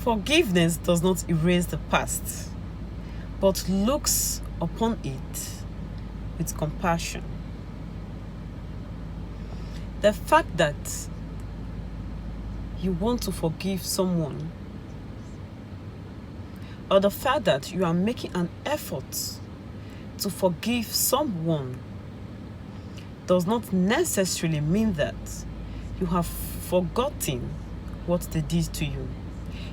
Forgiveness does not erase the past, but looks upon it with compassion. The fact that you want to forgive someone, or the fact that you are making an effort to forgive someone, does not necessarily mean that you have forgotten what they did to you.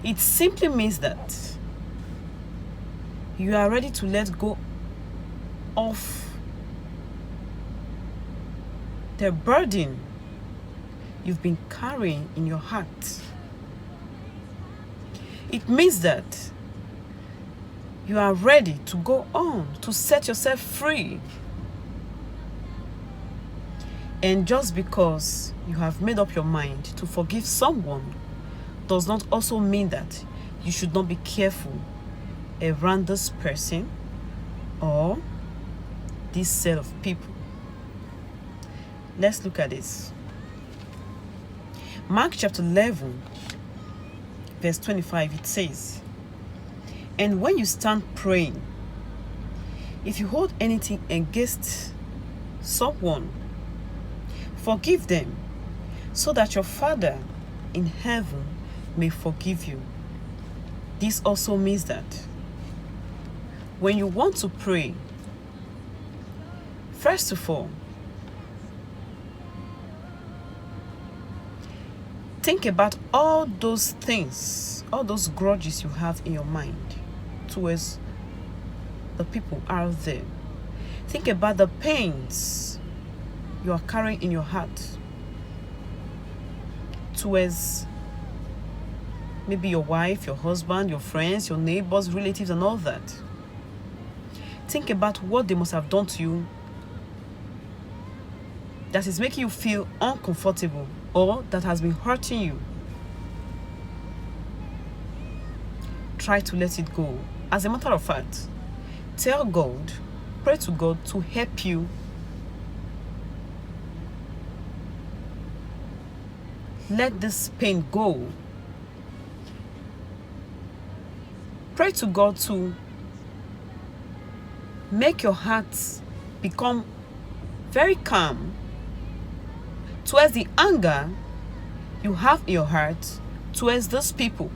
It simply means that you are ready to let go of the burden you've been carrying in your heart. It means that you are ready to go on, to set yourself free. And just because you have made up your mind to forgive someone does not also mean that you should not be careful around this person or this set of people. Let's look at this. Mark chapter 11, verse 25, it says, "And when you stand praying, if you hold anything against someone, forgive them, so that your Father in heaven may forgive you." This also means that when you want to pray, first of all, think about all those things, all those grudges you have in your mind towards the people out there. Think about the pains you are carrying in your heart towards maybe your wife, your husband, your friends, your neighbors, relatives, and all that. Think about what they must have done to you that is making you feel uncomfortable or that has been hurting you. Try to let it go. As a matter of fact, tell God, pray to God to help you let this pain go. Pray to God to make your heart become very calm towards the anger you have in your heart towards those people.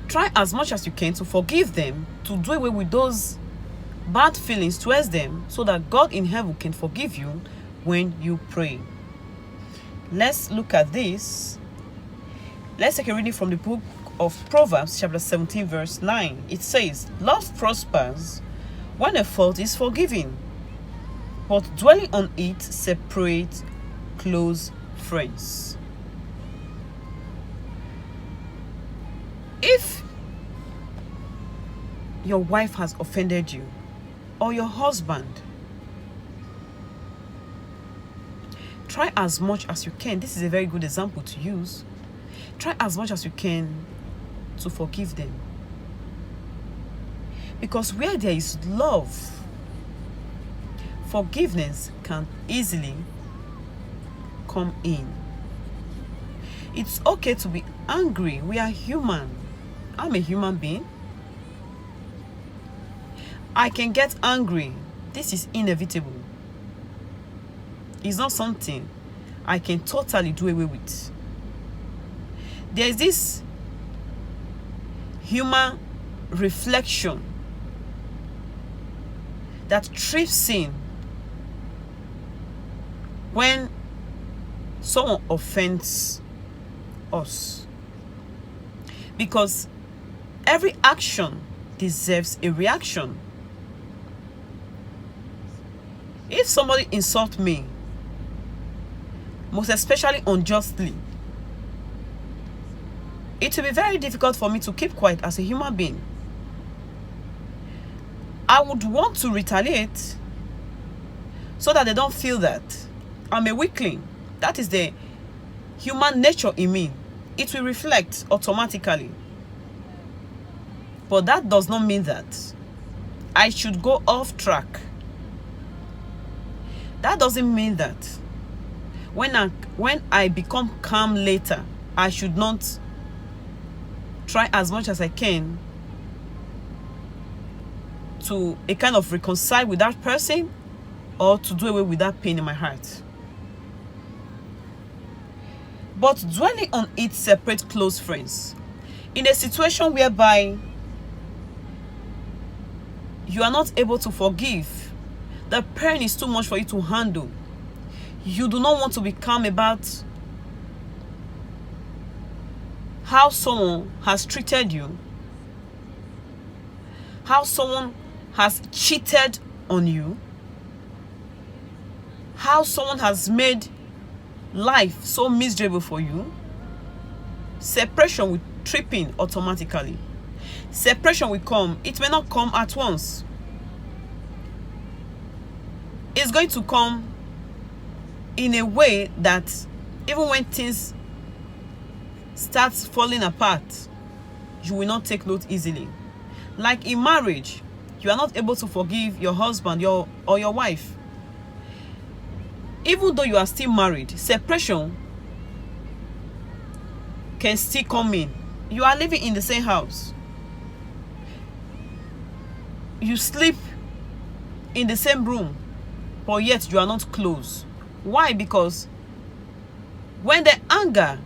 Try as much as you can to forgive them, to do away with those bad feelings towards them, so that God in heaven can forgive you when you pray. Let's look at this. Let's take a reading from the book of Proverbs chapter 17 verse 9. It says, "Love prospers when a fault is forgiven, but dwelling on it separates close friends." If your wife has offended you, or your husband, try as much as you can. This is a very good example to use. Try as much as you can to forgive them. Because where there is love, forgiveness can easily come in. It's okay to be angry. We are human. I'm a human being. I can get angry. This is inevitable. It's not something I can totally do away with. There's this human reflection that trips in when someone offends us, because every action deserves a reaction. If somebody insults me, most especially unjustly, it will be very difficult for me to keep quiet as a human being. I would want to retaliate so that they don't feel that I'm a weakling. That is the human nature in me. It will reflect automatically. But that does not mean that I should go off track. That doesn't mean that when I become calm later, I should not try as much as I can to a kind of reconcile with that person, or to do away with that pain in my heart. But dwelling on it separate close friends. In a situation whereby you are not able to forgive, the pain is too much for you to handle, you do not want to be calm about how someone has treated you, how someone has cheated on you, how someone has made life so miserable for you, separation will trip in automatically. Separation will come. It may not come at once. It's going to come in a way that even when things start falling apart, you will not take note easily. Like in marriage, you are not able to forgive your husband or your wife. Even though you are still married, separation can still come in. You are living in the same house. You sleep in the same room, but yet you are not close. Why? Because when the anger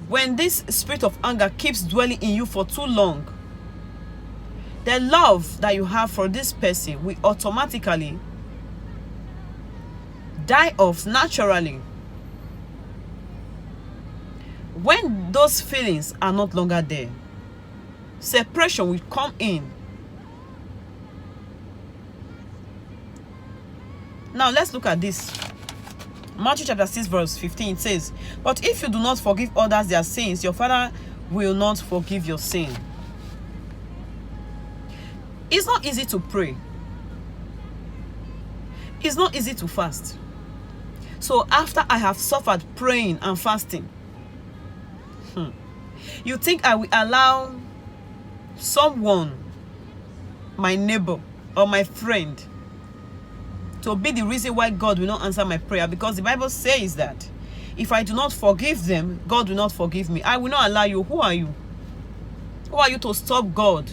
when this spirit of anger keeps dwelling in you for too long, the love that you have for this person will automatically die off naturally. When those feelings are not longer there, separation will come in. Now let's look at this. Matthew chapter 6 verse 15 says, "But if you do not forgive others their sins, your Father will not forgive your sin." It's not easy to pray. It's not easy to fast. So after I have suffered praying and fasting, you think I will allow someone, my neighbor or my friend, to be the reason why God will not answer my prayer? Because the Bible says that if I do not forgive them, God will not forgive me. I will not allow you. Who are you? Who are you to stop God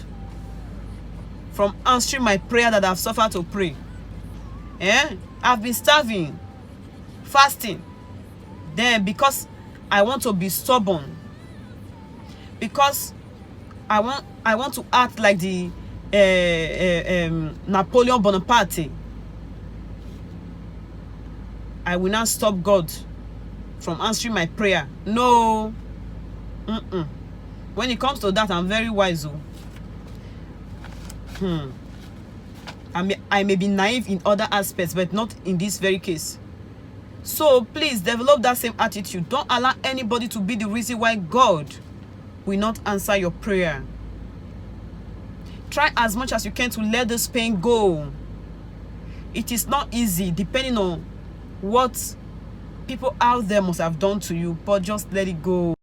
from answering my prayer that I've suffered to pray? I've been starving, fasting. Then because I want to be stubborn, because I want to act like the Napoleon Bonaparte, I will not stop God from answering my prayer. No. When it comes to that, I'm very wise. I may be naive in other aspects, but not in this very case. So please develop that same attitude. Don't allow anybody to be the reason why God will not answer your prayer. Try as much as you can to let this pain go. It is not easy, depending on what people out there must have done to you, but just let it go.